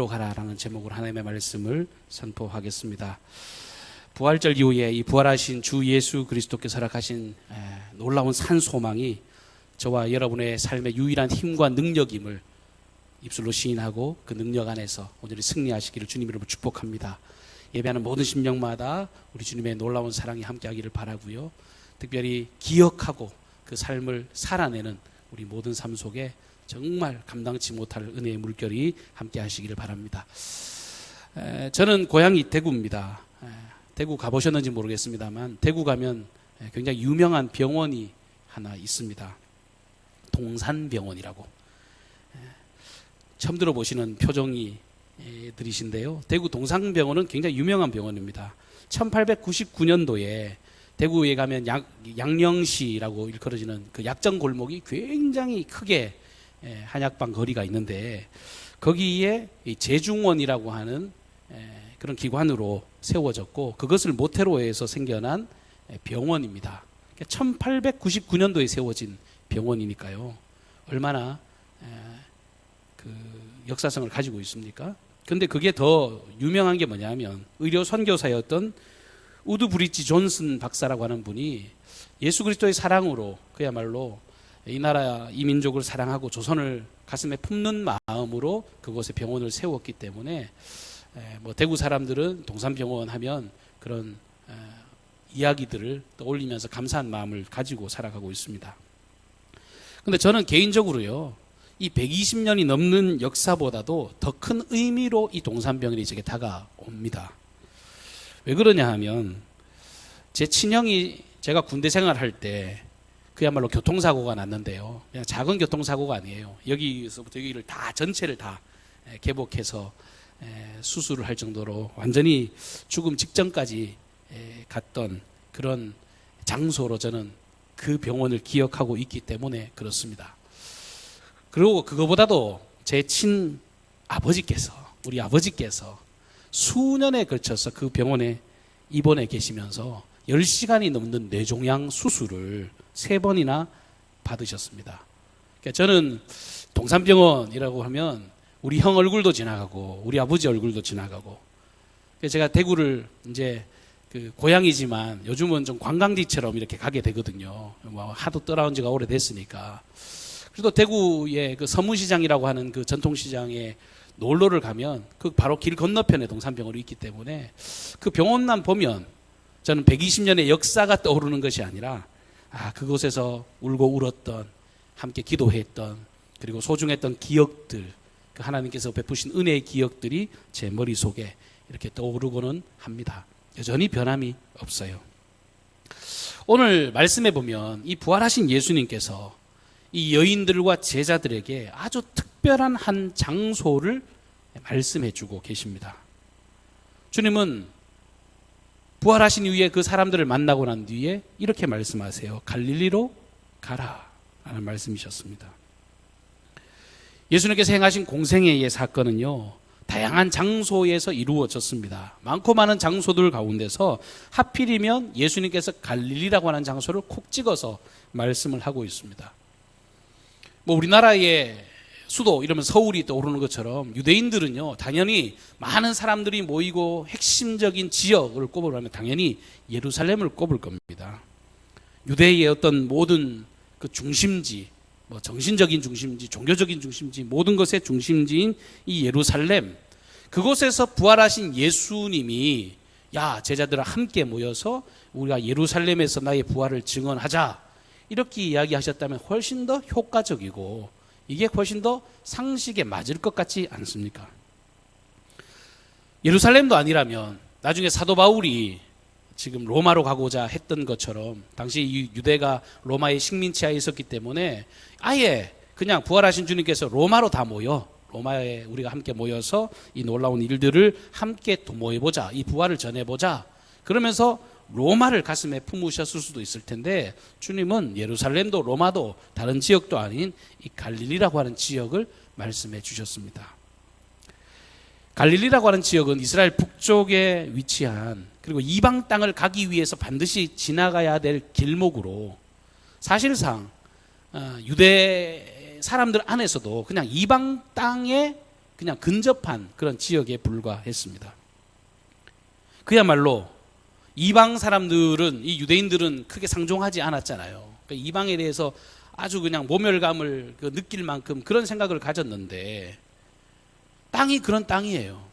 가라라는 제목으로 하나님의 말씀을 선포하겠습니다. 부활절 이후에 이 부활하신 주 예수 그리스도께서 허락하신 놀라운 산 소망이 저와 여러분의 삶의 유일한 힘과 능력임을 입술로 시인하고 그 능력 안에서 오늘 승리하시기를 주님 이름으로 축복합니다. 예배하는 모든 심령마다 우리 주님의 놀라운 사랑이 함께하기를 바라고요. 특별히 기억하고 그 삶을 살아내는 우리 모든 삶 속에 정말 감당치 못할 은혜의 물결이 함께 하시기를 바랍니다. 저는 고향이 대구입니다. 대구 가보셨는지 모르겠습니다만 대구 가면 굉장히 유명한 병원이 하나 있습니다. 동산병원이라고. 처음 들어보시는 표정이 들이신데요. 대구 동산병원은 굉장히 유명한 병원입니다. 1899년도에 대구에 가면 양령시라고 일컬어지는 그 약정 골목이 굉장히 크게 한약방 거리가 있는데 거기에 제중원이라고 하는 그런 기관으로 세워졌고 그것을 모태로 해서 생겨난 병원입니다. 1899년도에 세워진 병원이니까요. 얼마나 그 역사성을 가지고 있습니까? 근데 그게 더 유명한 게 뭐냐면 의료 선교사였던 우드 브리지 존슨 박사라고 하는 분이 예수 그리스도의 사랑으로 그야말로 이 나라 이 민족을 사랑하고 조선을 가슴에 품는 마음으로 그곳에 병원을 세웠기 때문에 뭐 대구 사람들은 동산병원 하면 그런 이야기들을 떠올리면서 감사한 마음을 가지고 살아가고 있습니다. 근데 저는 개인적으로요, 이 120년이 넘는 역사보다도 더 큰 의미로 이 동산병원이 제게 다가옵니다. 왜 그러냐 하면 제 친형이 제가 군대 생활할 때 그야말로 교통사고가 났는데요. 그냥 작은 교통사고가 아니에요. 여기서부터 여기를 다 전체를 다 개복해서 수술을 할 정도로 완전히 죽음 직전까지 갔던 그런 장소로 저는 그 병원을 기억하고 있기 때문에 그렇습니다. 그리고 그거보다도 제 친아버지께서 우리 아버지께서 수년에 걸쳐서 그 병원에 입원해 계시면서 10시간이 넘는 뇌종양 수술을 3번이나 받으셨습니다. 그러니까 저는 동산병원이라고 하면 우리 형 얼굴도 지나가고 우리 아버지 얼굴도 지나가고 제가 대구를 이제 그 고향이지만 요즘은 좀 관광지처럼 이렇게 가게 되거든요. 뭐 하도 떠나온 지가 오래됐으니까. 그래도 대구의 그 서문시장이라고 하는 그 전통시장에 놀러를 가면 그 바로 길 건너편에 동산병원이 있기 때문에 그 병원만 보면 저는 120년의 역사가 떠오르는 것이 아니라 그곳에서 울고 울었던 함께 기도했던 그리고 소중했던 기억들 그 하나님께서 베푸신 은혜의 기억들이 제 머릿속에 이렇게 떠오르고는 합니다. 여전히 변함이 없어요. 오늘 말씀해 보면 이 부활하신 예수님께서 이 여인들과 제자들에게 아주 특별한 한 장소를 말씀해 주고 계십니다. 주님은 부활하신 이후에 그 사람들을 만나고 난 뒤에 이렇게 말씀하세요. 갈릴리로 가라 라는 말씀이셨습니다. 예수님께서 행하신 공생애의 사건은요, 다양한 장소에서 이루어졌습니다. 많고 많은 장소들 가운데서 하필이면 예수님께서 갈릴리라고 하는 장소를 콕 찍어서 말씀을 하고 있습니다. 뭐 우리나라의 수도 이러면 서울이 떠오르는 것처럼 유대인들은요, 당연히 많은 사람들이 모이고 핵심적인 지역을 꼽으려면 당연히 예루살렘을 꼽을 겁니다. 유대의 어떤 모든 그 중심지, 뭐 정신적인 중심지, 종교적인 중심지, 모든 것의 중심지인 이 예루살렘, 그곳에서 부활하신 예수님이 제자들과 함께 모여서 우리가 예루살렘에서 나의 부활을 증언하자 이렇게 이야기하셨다면 훨씬 더 효과적이고 이게 훨씬 더 상식에 맞을 것 같지 않습니까? 예루살렘도 아니라면 나중에 사도 바울이 지금 로마로 가고자 했던 것처럼 당시 이 유대가 로마의 식민지하에 있었기 때문에 아예 그냥 부활하신 주님께서 로마로 다 모여 로마에 우리가 함께 모여서 이 놀라운 일들을 함께 도모해보자, 이 부활을 전해보자 그러면서 로마를 가슴에 품으셨을 수도 있을 텐데 주님은 예루살렘도 로마도 다른 지역도 아닌 이 갈릴리라고 하는 지역을 말씀해 주셨습니다. 갈릴리라고 하는 지역은 이스라엘 북쪽에 위치한 그리고 이방 땅을 가기 위해서 반드시 지나가야 될 길목으로 사실상 유대 사람들 안에서도 그냥 이방 땅의 그냥 근접한 그런 지역에 불과했습니다. 그야말로 이방 사람들은, 이 유대인들은 크게 상종하지 않았잖아요. 그러니까 이방에 대해서 아주 그냥 모멸감을 느낄 만큼 그런 생각을 가졌는데 땅이 그런 땅이에요.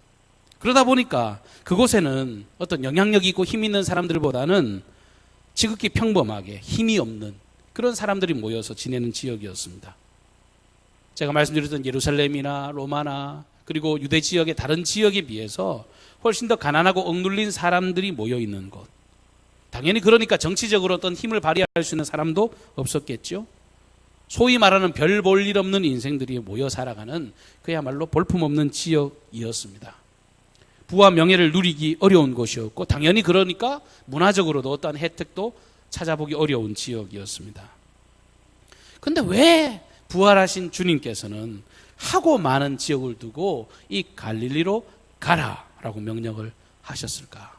그러다 보니까 그곳에는 어떤 영향력 있고 힘 있는 사람들보다는 지극히 평범하게 힘이 없는 그런 사람들이 모여서 지내는 지역이었습니다. 제가 말씀드렸던 예루살렘이나 로마나 그리고 유대 지역의 다른 지역에 비해서 훨씬 더 가난하고 억눌린 사람들이 모여 있는 곳. 당연히 그러니까 정치적으로 어떤 힘을 발휘할 수 있는 사람도 없었겠죠. 소위 말하는 별 볼 일 없는 인생들이 모여 살아가는 그야말로 볼품없는 지역이었습니다. 부와 명예를 누리기 어려운 곳이었고 당연히 그러니까 문화적으로도 어떠한 혜택도 찾아보기 어려운 지역이었습니다. 그런데 왜 부활하신 주님께서는 하고 많은 지역을 두고 이 갈릴리로 가라라고 명령을 하셨을까?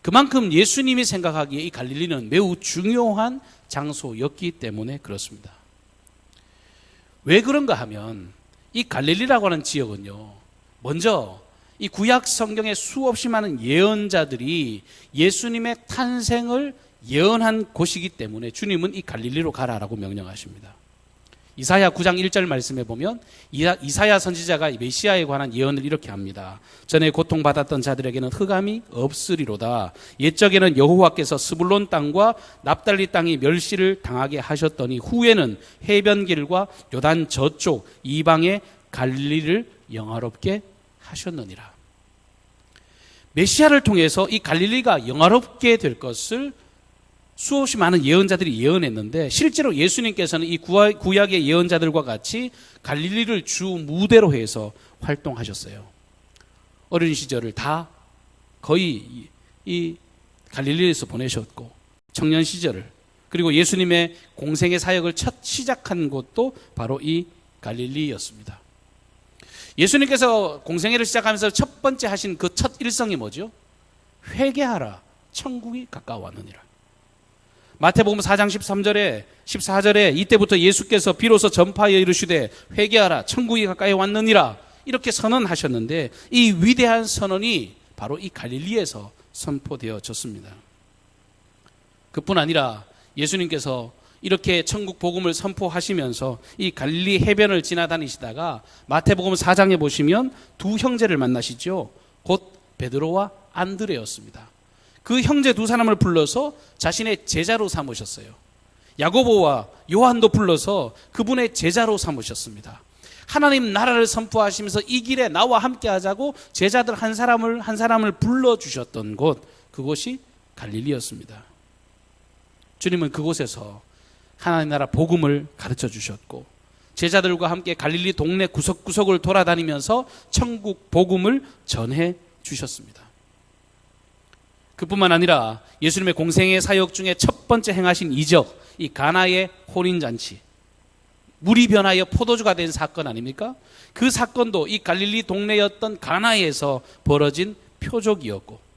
그만큼 예수님이 생각하기에 이 갈릴리는 매우 중요한 장소였기 때문에 그렇습니다. 왜 그런가 하면 이 갈릴리라고 하는 지역은요, 먼저 이 구약 성경에 수없이 많은 예언자들이 예수님의 탄생을 예언한 곳이기 때문에 주님은 이 갈릴리로 가라라고 명령하십니다. 이사야 9장 1절 말씀에 보면 이사야 선지자가 메시아에 관한 예언을 이렇게 합니다. 전에 고통받았던 자들에게는 흑암이 없으리로다. 옛적에는 여호와께서 스불론 땅과 납달리 땅이 멸시를 당하게 하셨더니 후에는 해변길과 요단 저쪽 이방의 갈릴리를 영화롭게 하셨느니라. 메시아를 통해서 이 갈릴리가 영화롭게 될 것을 수없이 많은 예언자들이 예언했는데 실제로 예수님께서는 이 구약의 예언자들과 같이 갈릴리를 주 무대로 해서 활동하셨어요. 어린 시절을 다 거의 이 갈릴리에서 보내셨고 청년 시절을 그리고 예수님의 공생의 사역을 첫 시작한 곳도 바로 이 갈릴리였습니다. 예수님께서 공생애를 시작하면서 첫 번째 하신 그 첫 일성이 뭐죠? 회개하라, 천국이 가까워왔느니라. 마태복음 4장 13절에 14절에 이때부터 예수께서 비로소 전파하여 이르시되 회개하라, 천국이 가까이 왔느니라 이렇게 선언하셨는데 이 위대한 선언이 바로 이 갈릴리에서 선포되어졌습니다. 그뿐 아니라 예수님께서 이렇게 천국 복음을 선포하시면서 이 갈릴리 해변을 지나다니시다가 마태복음 4장에 보시면 두 형제를 만나시죠. 곧 베드로와 안드레였습니다. 그 형제 두 사람을 불러서 자신의 제자로 삼으셨어요. 야고보와 요한도 불러서 그분의 제자로 삼으셨습니다. 하나님 나라를 선포하시면서 이 길에 나와 함께 하자고 제자들 한 사람을 불러주셨던 곳, 그곳이 갈릴리였습니다. 주님은 그곳에서 하나님 나라 복음을 가르쳐 주셨고 제자들과 함께 갈릴리 동네 구석구석을 돌아다니면서 천국 복음을 전해 주셨습니다. 그뿐만 아니라 예수님의 공생의 사역 중에 첫 번째 행하신 이적, 이 가나의 혼인잔치, 물이 변하여 포도주가 된 사건 아닙니까? 그 사건도 이 갈릴리 동네였던 가나에서 벌어진 표적이었고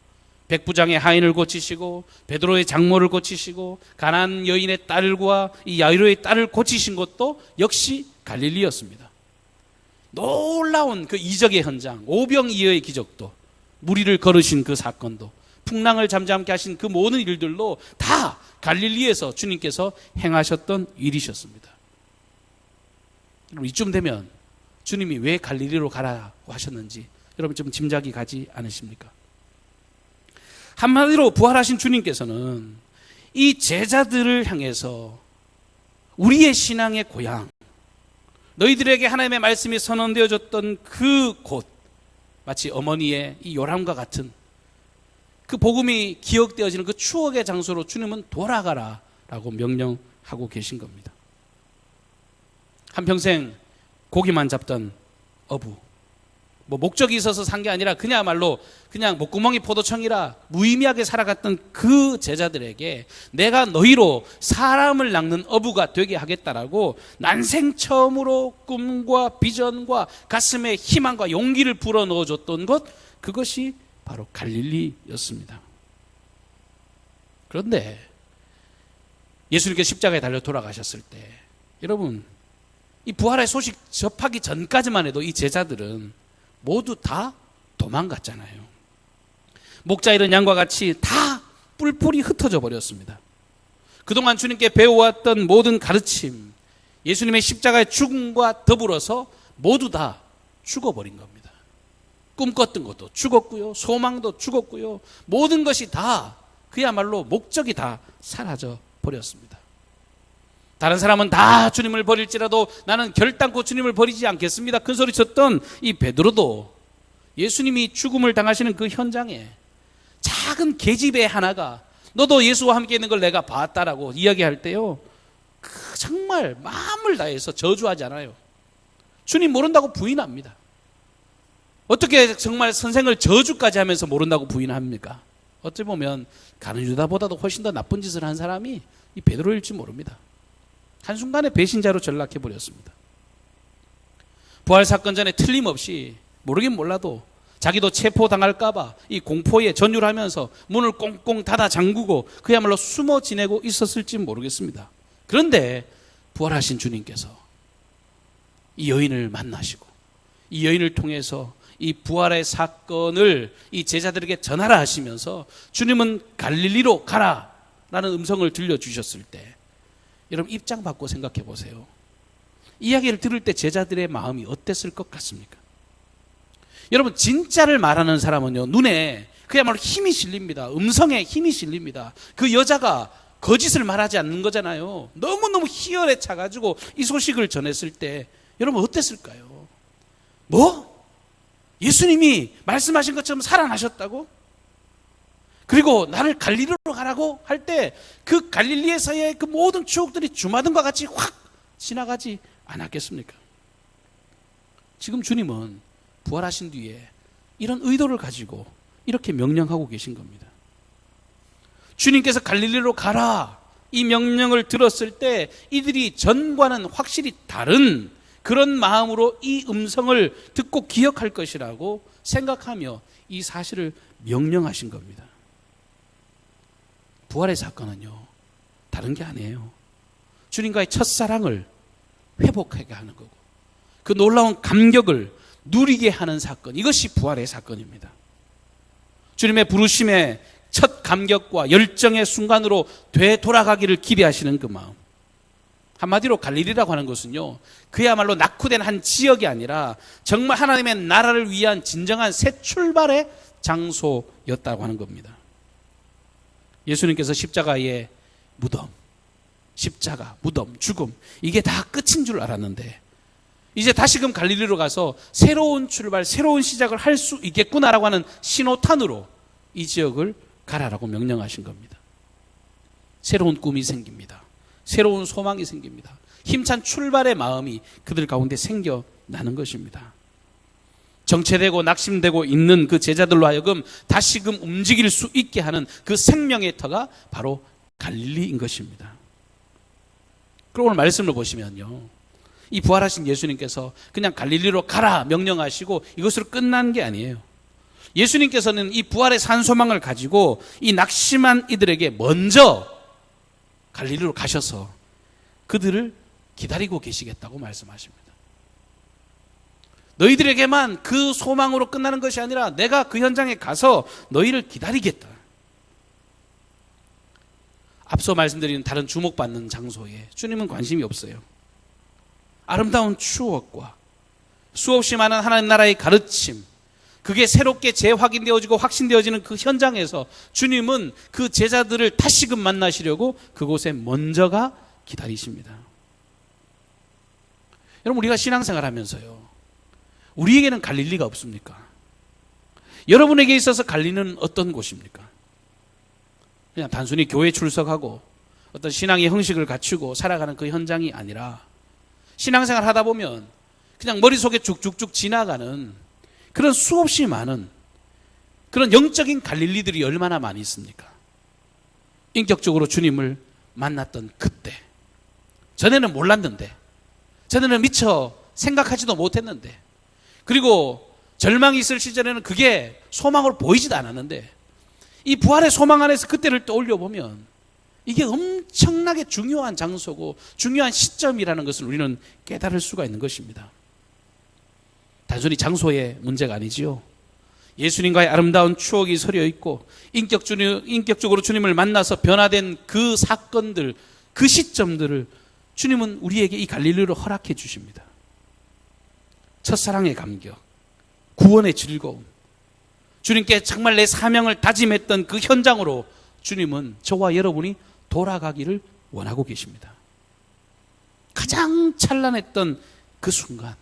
백부장의 하인을 고치시고 베드로의 장모를 고치시고 가나안 여인의 딸과 이 야이로의 딸을 고치신 것도 역시 갈릴리였습니다. 놀라운 그 이적의 현장, 오병이어의 기적도, 무리를 걸으신 그 사건도, 풍랑을 잠잠케 하신 그 모든 일들도 다 갈릴리에서 주님께서 행하셨던 일이셨습니다. 이쯤 되면 주님이 왜 갈릴리로 가라고 하셨는지 여러분 좀 짐작이 가지 않으십니까? 한마디로 부활하신 주님께서는 이 제자들을 향해서 우리의 신앙의 고향, 너희들에게 하나님의 말씀이 선언되어졌던 그 곳, 마치 어머니의 이 요람과 같은 그 복음이 기억되어지는 그 추억의 장소로 주님은 돌아가라라고 명령하고 계신 겁니다. 한평생 고기만 잡던 어부, 목적이 있어서 산 게 아니라 그냥말로 그냥 목구멍이 포도청이라 무의미하게 살아갔던 그 제자들에게 내가 너희로 사람을 낚는 어부가 되게 하겠다라고 난생 처음으로 꿈과 비전과 가슴에 희망과 용기를 불어넣어줬던 것, 그것이 바로 갈릴리였습니다. 그런데 예수님께서 십자가에 달려 돌아가셨을 때 여러분 이 부활의 소식 접하기 전까지만 해도 이 제자들은 모두 다 도망갔잖아요. 목자 잃은 양과 같이 다 뿔뿔이 흩어져 버렸습니다. 그동안 주님께 배워왔던 모든 가르침, 예수님의 십자가의 죽음과 더불어서 모두 다 죽어버린 겁니다. 꿈꿨던 것도 죽었고요, 소망도 죽었고요, 모든 것이 다 그야말로 목적이 다 사라져 버렸습니다. 다른 사람은 다 주님을 버릴지라도 나는 결단코 주님을 버리지 않겠습니다. 큰 소리 쳤던 이 베드로도 예수님이 죽음을 당하시는 그 현장에 작은 계집애 하나가 너도 예수와 함께 있는 걸 내가 봤다라고 이야기할 때요, 정말 마음을 다해서 저주하지 않아요. 주님 모른다고 부인합니다. 어떻게 정말 선생을 저주까지 하면서 모른다고 부인합니까? 어찌 보면 가룟 유다보다도 훨씬 더 나쁜 짓을 한 사람이 이 베드로일지 모릅니다. 한순간에 배신자로 전락해버렸습니다. 부활 사건 전에 틀림없이 모르긴 몰라도 자기도 체포당할까봐 이 공포에 전율하면서 문을 꽁꽁 닫아 잠그고 그야말로 숨어 지내고 있었을지 모르겠습니다. 그런데 부활하신 주님께서 이 여인을 만나시고 이 여인을 통해서 이 부활의 사건을 이 제자들에게 전하라 하시면서 주님은 갈릴리로 가라 라는 음성을 들려주셨을 때 여러분 입장 바꿔 생각해 보세요. 이야기를 들을 때 제자들의 마음이 어땠을 것 같습니까? 여러분 진짜를 말하는 사람은요, 눈에 그야말로 힘이 실립니다. 음성에 힘이 실립니다. 그 여자가 거짓을 말하지 않는 거잖아요. 너무너무 희열에 차가지고 이 소식을 전했을 때 여러분 어땠을까요? 뭐? 예수님이 말씀하신 것처럼 살아나셨다고? 그리고 나를 갈릴리로 가라고 할 때 그 갈릴리에서의 그 모든 추억들이 주마등과 같이 확 지나가지 않았겠습니까? 지금 주님은 부활하신 뒤에 이런 의도를 가지고 이렇게 명령하고 계신 겁니다. 주님께서 갈릴리로 가라 이 명령을 들었을 때 이들이 전과는 확실히 다른 그런 마음으로 이 음성을 듣고 기억할 것이라고 생각하며 이 사실을 명령하신 겁니다. 부활의 사건은요, 다른 게 아니에요. 주님과의 첫사랑을 회복하게 하는 거고 그 놀라운 감격을 누리게 하는 사건, 이것이 부활의 사건입니다. 주님의 부르심의 첫 감격과 열정의 순간으로 되돌아가기를 기대하시는 그 마음. 한마디로 갈릴리라고 하는 것은요, 그야말로 낙후된 한 지역이 아니라 정말 하나님의 나라를 위한 진정한 새 출발의 장소였다고 하는 겁니다. 예수님께서 십자가의 무덤, 십자가, 무덤, 죽음, 이게 다 끝인 줄 알았는데 이제 다시금 갈릴리로 가서 새로운 출발, 새로운 시작을 할 수 있겠구나라고 하는 신호탄으로 이 지역을 가라라고 명령하신 겁니다. 새로운 꿈이 생깁니다. 새로운 소망이 생깁니다. 힘찬 출발의 마음이 그들 가운데 생겨나는 것입니다. 정체되고 낙심되고 있는 그 제자들로 하여금 다시금 움직일 수 있게 하는 그 생명의 터가 바로 갈릴리인 것입니다. 그럼 오늘 말씀을 보시면요, 이 부활하신 예수님께서 그냥 갈릴리로 가라 명령하시고 이것으로 끝난 게 아니에요. 예수님께서는 이 부활의 산소망을 가지고 이 낙심한 이들에게 먼저 갈릴리로 가셔서 그들을 기다리고 계시겠다고 말씀하십니다. 너희들에게만 그 소망으로 끝나는 것이 아니라 내가 그 현장에 가서 너희를 기다리겠다. 앞서 말씀드린 다른 주목받는 장소에 주님은 관심이 없어요. 아름다운 추억과 수없이 많은 하나님 나라의 가르침, 그게 새롭게 재확인되어지고 확신되어지는 그 현장에서 주님은 그 제자들을 다시금 만나시려고 그곳에 먼저가 기다리십니다. 여러분, 우리가 신앙생활 하면서요, 우리에게는 갈릴리가 없습니까? 여러분에게 있어서 갈릴리는 어떤 곳입니까? 그냥 단순히 교회 출석하고 어떤 신앙의 형식을 갖추고 살아가는 그 현장이 아니라 신앙생활 하다 보면 그냥 머릿속에 쭉쭉쭉 지나가는 그런 수없이 많은 그런 영적인 갈릴리들이 얼마나 많이 있습니까? 인격적으로 주님을 만났던 그때, 전에는 몰랐는데, 전에는 미처 생각하지도 못했는데, 그리고 절망이 있을 시절에는 그게 소망으로 보이지도 않았는데 이 부활의 소망 안에서 그때를 떠올려 보면 이게 엄청나게 중요한 장소고 중요한 시점이라는 것을 우리는 깨달을 수가 있는 것입니다. 단순히 장소의 문제가 아니지요. 예수님과의 아름다운 추억이 서려 있고 인격적으로 주님을 만나서 변화된 그 사건들, 그 시점들을 주님은 우리에게 이 갈릴리로 허락해 주십니다. 첫사랑의 감격, 구원의 즐거움, 주님께 정말 내 사명을 다짐했던 그 현장으로 주님은 저와 여러분이 돌아가기를 원하고 계십니다. 가장 찬란했던 그 순간,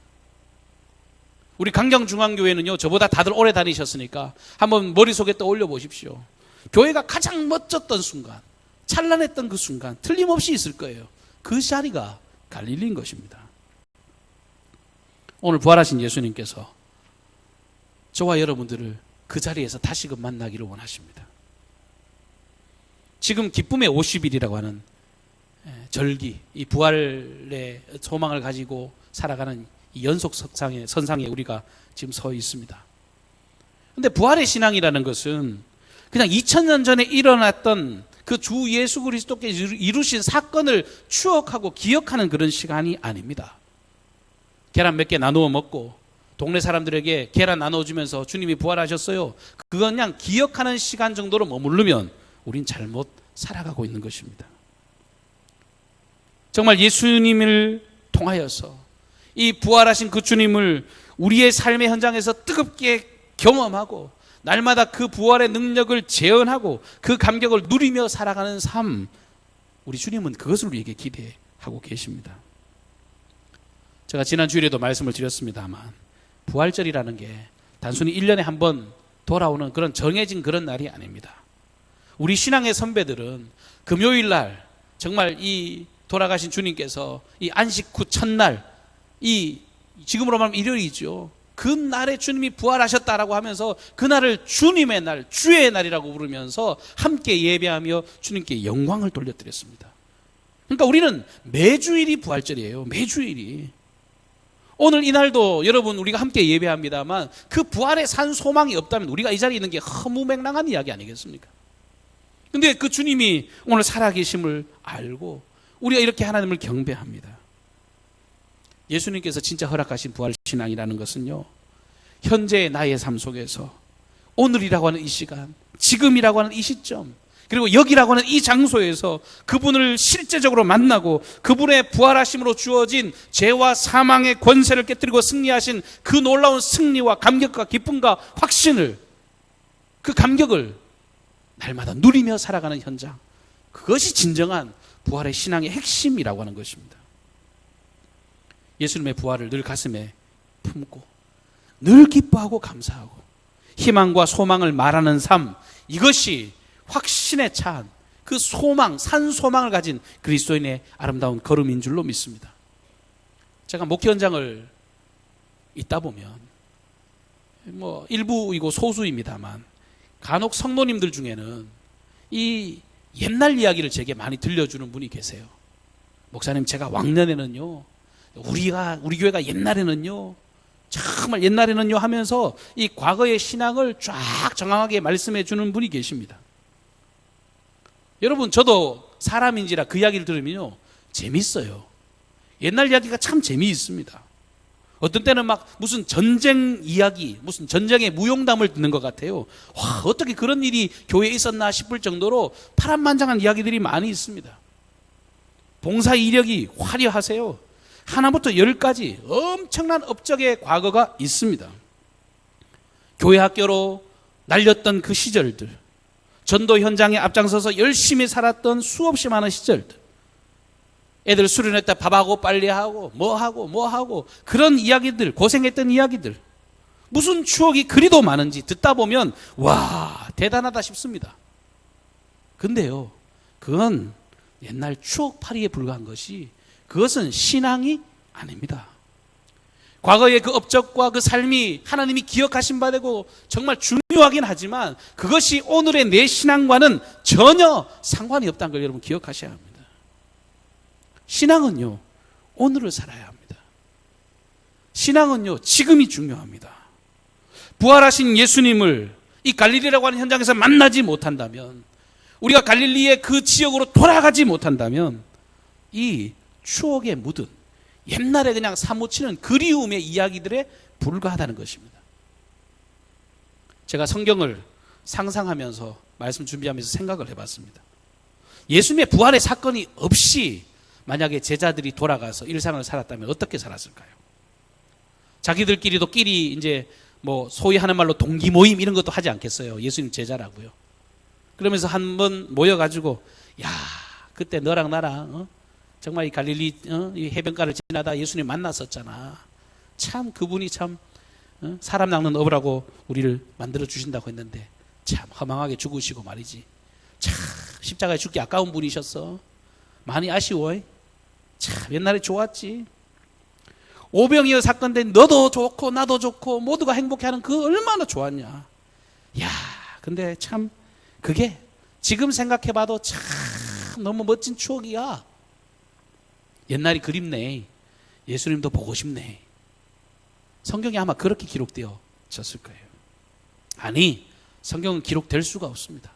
우리 강경중앙교회는요, 저보다 다들 오래 다니셨으니까 한번 머릿속에 떠올려 보십시오. 교회가 가장 멋졌던 순간, 찬란했던 그 순간 틀림없이 있을 거예요. 그 자리가 갈릴리인 것입니다. 오늘 부활하신 예수님께서 저와 여러분들을 그 자리에서 다시금 만나기를 원하십니다. 지금 기쁨의 50일이라고 하는 절기, 이 부활의 소망을 가지고 살아가는 이 연속 선상에 우리가 지금 서 있습니다. 그런데 부활의 신앙이라는 것은 그냥 2000년 전에 일어났던 그 주 예수 그리스도께서 이루신 사건을 추억하고 기억하는 그런 시간이 아닙니다. 계란 몇 개 나누어 먹고 동네 사람들에게 계란 나눠주면서 주님이 부활하셨어요. 그건 그냥 기억하는 시간 정도로 머무르면 우린 잘못 살아가고 있는 것입니다. 정말 예수님을 통하여서 이 부활하신 그 주님을 우리의 삶의 현장에서 뜨겁게 경험하고 날마다 그 부활의 능력을 재현하고 그 감격을 누리며 살아가는 삶, 우리 주님은 그것을 우리에게 기대하고 계십니다. 제가 지난 주일에도 말씀을 드렸습니다만 부활절이라는 게 단순히 1년에 한 번 돌아오는 그런 정해진 그런 날이 아닙니다. 우리 신앙의 선배들은 금요일 날 정말 이 돌아가신 주님께서 이 안식 후 첫날, 이 지금으로 말하면 일요일이죠. 그 날에 주님이 부활하셨다라고 하면서 그날을 주님의 날, 주의 날이라고 부르면서 함께 예배하며 주님께 영광을 돌려드렸습니다. 그러니까 우리는 매주일이 부활절이에요. 매주일이. 오늘 이 날도 여러분 우리가 함께 예배합니다만 그 부활의 산 소망이 없다면 우리가 이 자리에 있는 게 허무맹랑한 이야기 아니겠습니까? 근데 그 주님이 오늘 살아계심을 알고 우리가 이렇게 하나님을 경배합니다. 예수님께서 진짜 허락하신 부활신앙이라는 것은요, 현재의 나의 삶 속에서 오늘이라고 하는 이 시간, 지금이라고 하는 이 시점, 그리고 여기라고 하는 이 장소에서 그분을 실제적으로 만나고 그분의 부활하심으로 주어진 죄와 사망의 권세를 깨뜨리고 승리하신 그 놀라운 승리와 감격과 기쁨과 확신을, 그 감격을 날마다 누리며 살아가는 현장, 그것이 진정한 부활의 신앙의 핵심이라고 하는 것입니다. 예수님의 부활을 늘 가슴에 품고 늘 기뻐하고 감사하고 희망과 소망을 말하는 삶, 이것이 확신에 차한 그 소망, 산 소망을 가진 그리스도인의 아름다운 걸음인 줄로 믿습니다. 제가 목회 현장을 있다 보면 일부이고 소수입니다만 간혹 성도님들 중에는 이 옛날 이야기를 제게 많이 들려주는 분이 계세요. 목사님, 제가 왕년에는요, 우리 교회가 옛날에는요, 정말 옛날에는요 하면서 이 과거의 신앙을 쫙 정확하게 말씀해 주는 분이 계십니다. 여러분, 저도 사람인지라 그 이야기를 들으면요 재밌어요. 옛날 이야기가 참 재미있습니다. 어떤 때는 막 무슨 전쟁 이야기, 무슨 전쟁의 무용담을 듣는 것 같아요. 와, 어떻게 그런 일이 교회에 있었나 싶을 정도로 파란만장한 이야기들이 많이 있습니다. 봉사 이력이 화려하세요. 하나부터 10까지 엄청난 업적의 과거가 있습니다. 교회 학교로 날렸던 그 시절들, 전도 현장에 앞장서서 열심히 살았던 수없이 많은 시절들, 애들 수련회 때 밥하고 빨리하고 뭐하고 그런 이야기들, 고생했던 이야기들, 무슨 추억이 그리도 많은지 듣다 보면 와, 대단하다 싶습니다. 근데요, 그건 옛날 추억팔이에 불과한 것이, 그것은 신앙이 아닙니다. 과거의 그 업적과 그 삶이 하나님이 기억하신 바 되고 정말 중요하긴 하지만 그것이 오늘의 내 신앙과는 전혀 상관이 없다는 걸 여러분 기억하셔야 합니다. 신앙은요, 오늘을 살아야 합니다. 신앙은요, 지금이 중요합니다. 부활하신 예수님을 이 갈릴리라고 하는 현장에서 만나지 못한다면 우리가 갈릴리의 그 지역으로 돌아가지 못한다면 이 추억에 묻은 옛날에 그냥 사무치는 그리움의 이야기들에 불과하다는 것입니다. 제가 성경을 상상하면서 말씀 준비하면서 생각을 해봤습니다. 예수님의 부활의 사건이 없이 만약에 제자들이 돌아가서 일상을 살았다면 어떻게 살았을까요? 자기들끼리도 끼리 이제 뭐 소위 하는 말로 동기 모임 이런 것도 하지 않겠어요. 예수님 제자라고요. 그러면서 한번 모여가지고 야 그때 너랑 나랑 정말 이 갈릴리 이 해변가를 지나다 예수님 만났었잖아. 참 그분이 참 사람 낚는 어부라고 우리를 만들어 주신다고 했는데 참 허망하게 죽으시고 말이지. 참 십자가에 죽기 아까운 분이셨어. 많이 아쉬워. 참 옛날에 좋았지. 오병이어 사건 때 너도 좋고 나도 좋고 모두가 행복해하는 그 얼마나 좋았냐. 야 근데 참 그게 지금 생각해봐도 참 너무 멋진 추억이야. 옛날이 그립네. 예수님도 보고 싶네. 성경에 아마 그렇게 기록되어졌을 거예요. 아니 성경은 기록될 수가 없습니다.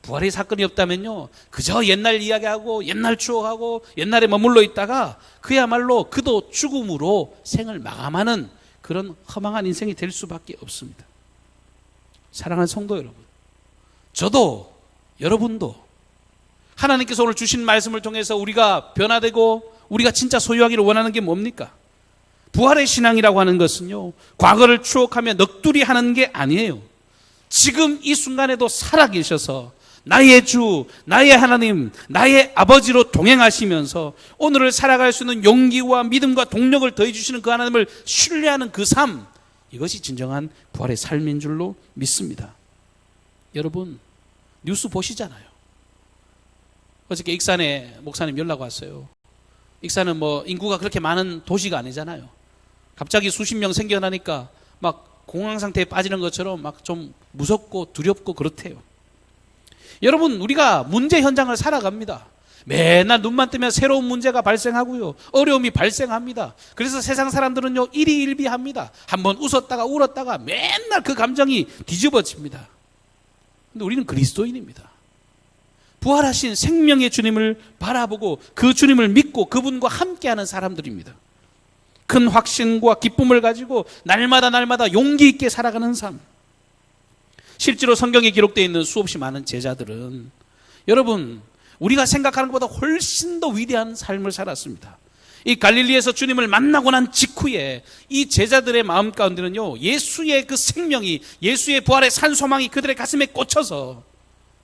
부활의 사건이 없다면요 그저 옛날 이야기하고 옛날 추억하고 옛날에 머물러 있다가 그야말로 그도 죽음으로 생을 마감하는 그런 허망한 인생이 될 수밖에 없습니다. 사랑하는 성도 여러분, 저도 여러분도 하나님께서 오늘 주신 말씀을 통해서 우리가 변화되고 우리가 진짜 소유하기를 원하는 게 뭡니까? 부활의 신앙이라고 하는 것은요 과거를 추억하며 넋두리 하는 게 아니에요. 지금 이 순간에도 살아계셔서 나의 주, 나의 하나님, 나의 아버지로 동행하시면서 오늘을 살아갈 수 있는 용기와 믿음과 동력을 더해주시는 그 하나님을 신뢰하는 그 삶, 이것이 진정한 부활의 삶인 줄로 믿습니다. 여러분 뉴스 보시잖아요. 어저께 익산에 목사님 연락 왔어요. 익산은 뭐 인구가 그렇게 많은 도시가 아니잖아요. 갑자기 수십 명 생겨나니까 막 공황 상태에 빠지는 것처럼 막 좀 무섭고 두렵고 그렇대요. 여러분 우리가 문제 현장을 살아갑니다. 맨날 눈만 뜨면 새로운 문제가 발생하고요 어려움이 발생합니다. 그래서 세상 사람들은요 일희일비합니다. 한번 웃었다가 울었다가 맨날 그 감정이 뒤집어집니다. 근데 우리는 그리스도인입니다. 부활하신 생명의 주님을 바라보고 그 주님을 믿고 그분과 함께하는 사람들입니다. 큰 확신과 기쁨을 가지고 날마다 용기 있게 살아가는 삶. 실제로 성경에 기록되어 있는 수없이 많은 제자들은 여러분 우리가 생각하는 것보다 훨씬 더 위대한 삶을 살았습니다. 이 갈릴리에서 주님을 만나고 난 직후에 이 제자들의 마음 가운데는요 예수의 그 생명이 예수의 부활의 산소망이 그들의 가슴에 꽂혀서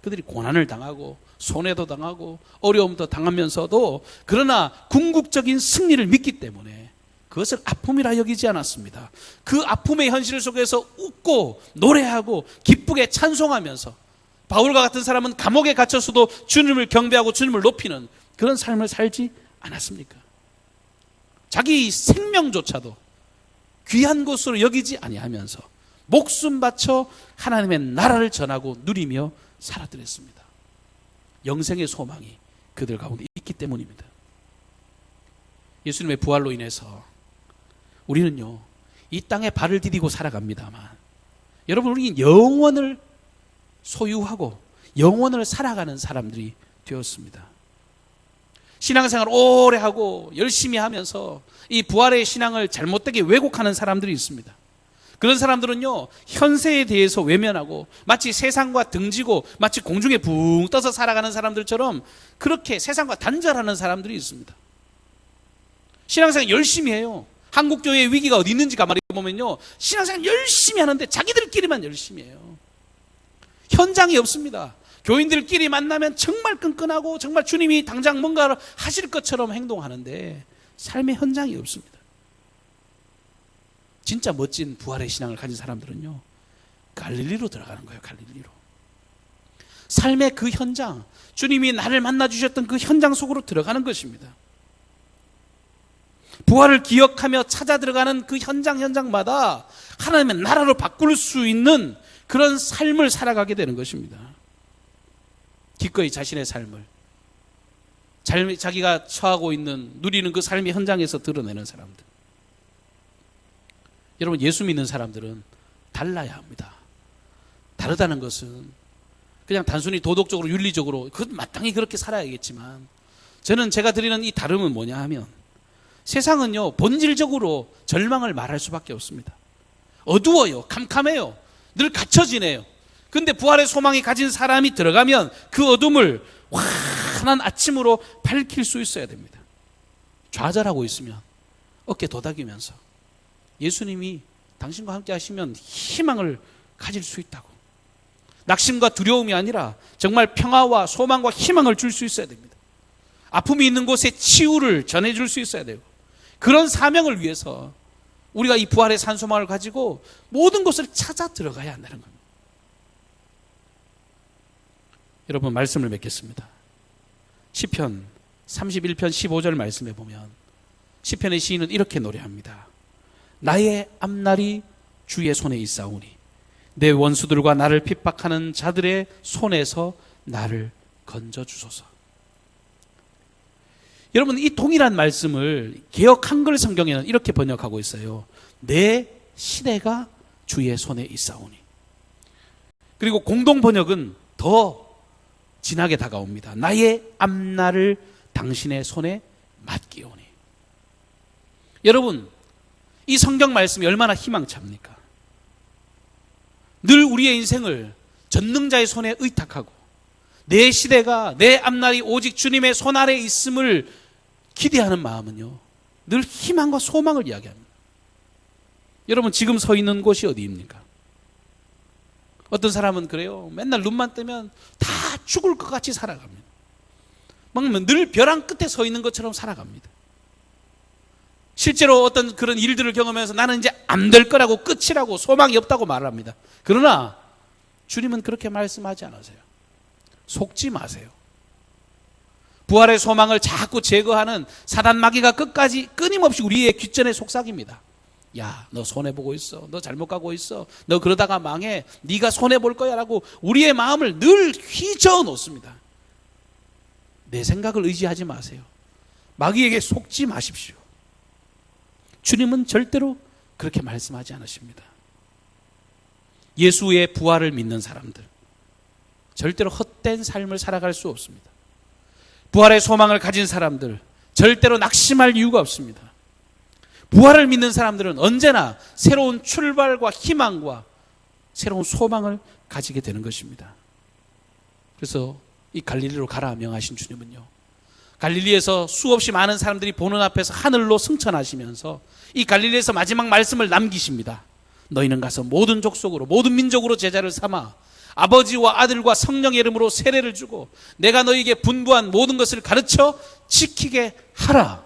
그들이 고난을 당하고 손해도 당하고 어려움도 당하면서도 그러나 궁극적인 승리를 믿기 때문에 그것을 아픔이라 여기지 않았습니다. 그 아픔의 현실 속에서 웃고 노래하고 기쁘게 찬송하면서 바울과 같은 사람은 감옥에 갇혔어도 주님을 경배하고 주님을 높이는 그런 삶을 살지 않았습니까? 자기 생명조차도 귀한 것으로 여기지 아니하면서 목숨 바쳐 하나님의 나라를 전하고 누리며 살아드렸습니다. 영생의 소망이 그들 가운데 있기 때문입니다. 예수님의 부활로 인해서 우리는요 이 땅에 발을 디디고 살아갑니다만 여러분 우리는 영원을 소유하고 영원을 살아가는 사람들이 되었습니다. 신앙생활 오래 하고 열심히 하면서 이 부활의 신앙을 잘못되게 왜곡하는 사람들이 있습니다. 그런 사람들은요 현세에 대해서 외면하고 마치 세상과 등지고 마치 공중에 붕 떠서 살아가는 사람들처럼 그렇게 세상과 단절하는 사람들이 있습니다. 신앙생활 열심히 해요. 한국교회의 위기가 어디 있는지 가만히 보면요 신앙생활 열심히 하는데 자기들끼리만 열심히 해요. 현장이 없습니다. 교인들끼리 만나면 정말 끈끈하고 정말 주님이 당장 뭔가를 하실 것처럼 행동하는데 삶의 현장이 없습니다. 진짜 멋진 부활의 신앙을 가진 사람들은요 갈릴리로 들어가는 거예요. 갈릴리로. 삶의 그 현장, 주님이 나를 만나 주셨던 그 현장 속으로 들어가는 것입니다. 부활을 기억하며 찾아 들어가는 그 현장마다 하나님의 나라로 바꿀 수 있는 그런 삶을 살아가게 되는 것입니다. 기꺼이 자신의 삶을 자기가 처하고 있는 누리는 그 삶의 현장에서 드러내는 사람들. 여러분 예수 믿는 사람들은 달라야 합니다. 다르다는 것은 그냥 단순히 도덕적으로 윤리적으로 마땅히 그렇게 살아야겠지만, 저는 제가 드리는 이 다름은 뭐냐 하면, 세상은요 본질적으로 절망을 말할 수밖에 없습니다. 어두워요, 캄캄해요, 늘 갇혀 지내요. 근데 부활의 소망이 가진 사람이 들어가면 그 어둠을 환한 아침으로 밝힐 수 있어야 됩니다. 좌절하고 있으면 어깨 도닥이면서 예수님이 당신과 함께 하시면 희망을 가질 수 있다고, 낙심과 두려움이 아니라 정말 평화와 소망과 희망을 줄 수 있어야 됩니다. 아픔이 있는 곳에 치유를 전해줄 수 있어야 되고, 그런 사명을 위해서 우리가 이 부활의 산소망을 가지고 모든 곳을 찾아 들어가야 한다는 겁니다. 여러분, 말씀을 맺겠습니다. 시편 31편 15절 말씀에 보면 시편의 시인은 이렇게 노래합니다. 나의 앞날이 주의 손에 있사오니 내 원수들과 나를 핍박하는 자들의 손에서 나를 건져주소서. 여러분, 이 동일한 말씀을 개역 한글 성경에는 이렇게 번역하고 있어요. 내 시대가 주의 손에 있사오니. 그리고 공동 번역은 더 진하게 다가옵니다. 나의 앞날을 당신의 손에 맡기오니. 여러분, 이 성경 말씀이 얼마나 희망찹니까? 늘 우리의 인생을 전능자의 손에 의탁하고 내 시대가, 내 앞날이 오직 주님의 손 아래에 있음을 기대하는 마음은요 늘 희망과 소망을 이야기합니다. 여러분, 지금 서 있는 곳이 어디입니까? 어떤 사람은 그래요. 맨날 눈만 뜨면 다 죽을 것 같이 살아갑니다. 늘 벼랑 끝에 서 있는 것처럼 살아갑니다. 실제로 어떤 그런 일들을 경험하면서 나는 이제 안 될 거라고, 끝이라고, 소망이 없다고 말을 합니다. 그러나 주님은 그렇게 말씀하지 않으세요. 속지 마세요. 부활의 소망을 자꾸 제거하는 사단 마귀가 끝까지 끊임없이 우리의 귓전에 속삭입니다. 야, 너 손해보고 있어. 너 잘못 가고 있어. 너 그러다가 망해. 네가 손해볼 거야 라고 우리의 마음을 늘 휘저어 놓습니다. 내 생각을 의지하지 마세요. 마귀에게 속지 마십시오. 주님은 절대로 그렇게 말씀하지 않으십니다. 예수의 부활을 믿는 사람들, 절대로 헛된 삶을 살아갈 수 없습니다. 부활의 소망을 가진 사람들, 절대로 낙심할 이유가 없습니다. 부활을 믿는 사람들은 언제나 새로운 출발과 희망과 새로운 소망을 가지게 되는 것입니다. 그래서 이 갈릴리로 가라 명하신 주님은요, 갈릴리에서 수없이 많은 사람들이 보는 앞에서 하늘로 승천하시면서 이 갈릴리에서 마지막 말씀을 남기십니다. 너희는 가서 모든 족속으로, 모든 민족으로 제자를 삼아 아버지와 아들과 성령의 이름으로 세례를 주고 내가 너희에게 분부한 모든 것을 가르쳐 지키게 하라.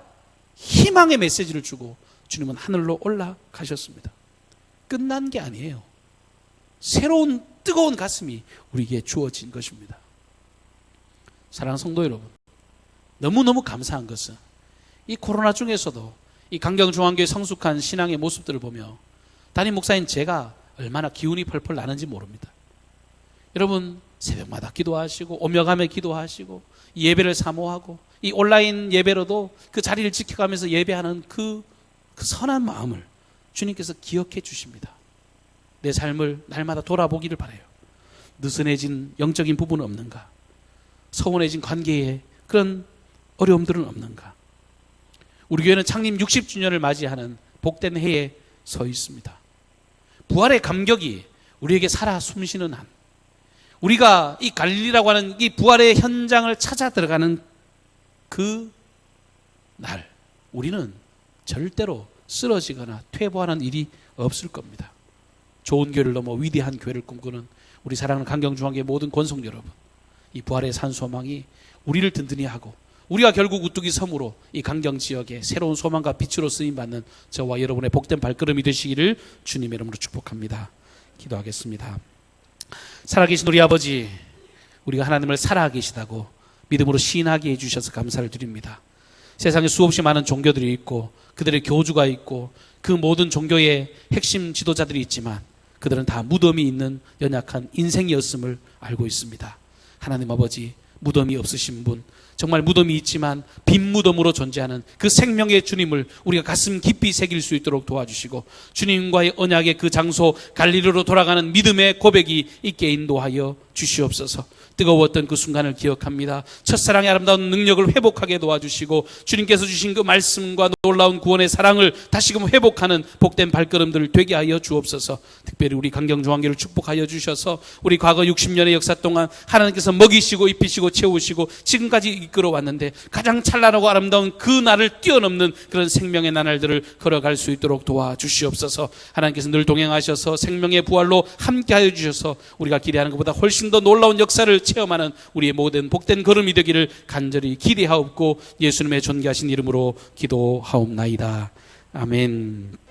희망의 메시지를 주고 주님은 하늘로 올라가셨습니다. 끝난 게 아니에요. 새로운 뜨거운 가슴이 우리에게 주어진 것입니다. 사랑하는 성도 여러분, 너무너무 감사한 것은 이 코로나 중에서도 이 강경중앙교회 성숙한 신앙의 모습들을 보며 담임 목사인 제가 얼마나 기운이 펄펄 나는지 모릅니다. 여러분, 새벽마다 기도하시고 오며가며 기도하시고 이 예배를 사모하고 이 온라인 예배로도 그 자리를 지켜가면서 예배하는 그 선한 마음을 주님께서 기억해 주십니다. 내 삶을 날마다 돌아보기를 바라요. 느슨해진 영적인 부분은 없는가? 서운해진 관계에 그런 어려움들은 없는가? 우리 교회는 창립 60주년을 맞이하는 복된 해에 서 있습니다. 부활의 감격이 우리에게 살아 숨쉬는 한, 우리가 이 갈릴리라고 하는 이 부활의 현장을 찾아 들어가는 그 날, 우리는 절대로 쓰러지거나 퇴보하는 일이 없을 겁니다. 좋은 교회를 넘어 위대한 교회를 꿈꾸는 우리 사랑하는 강경중앙교회 모든 권속 여러분, 이 부활의 산소망이 우리를 든든히 하고 우리가 결국 우뚝이 섬으로 이 강경 지역에 새로운 소망과 빛으로 쓰임받는 저와 여러분의 복된 발걸음이 되시기를 주님의 이름으로 축복합니다. 기도하겠습니다. 살아계신 우리 아버지, 우리가 하나님을 살아계시다고 믿음으로 시인하게 해주셔서 감사를 드립니다. 세상에 수없이 많은 종교들이 있고 그들의 교주가 있고 그 모든 종교의 핵심 지도자들이 있지만 그들은 다 무덤이 있는 연약한 인생이었음을 알고 있습니다. 하나님 아버지, 무덤이 없으신 분, 정말 무덤이 있지만 빈 무덤으로 존재하는 그 생명의 주님을 우리가 가슴 깊이 새길 수 있도록 도와주시고 주님과의 언약의 그 장소 갈릴리로 돌아가는 믿음의 고백이 있게 인도하여 주시옵소서. 주시옵소서. 뜨거웠던 그 순간을 기억합니다. 첫사랑의 아름다운 능력을 회복하게 도와주시고 주님께서 주신 그 말씀과 놀라운 구원의 사랑을 다시금 회복하는 복된 발걸음들 되게 하여 주옵소서. 특별히 우리 강경중앙교회를 축복하여 주셔서 우리 과거 60년의 역사 동안 하나님께서 먹이시고 입히시고 채우시고 지금까지 이끌어 왔는데 가장 찬란하고 아름다운 그 날을 뛰어넘는 그런 생명의 나날들을 걸어갈 수 있도록 도와주시옵소서. 하나님께서 늘 동행하셔서 생명의 부활로 함께하여 주셔서 우리가 기대하는 것보다 훨씬 더 놀라운 역사를 체험하는 우리의 모든 복된 걸음이 되기를 간절히 기대하옵고 예수님의 존귀하신 이름으로 기도하옵나이다. 아멘.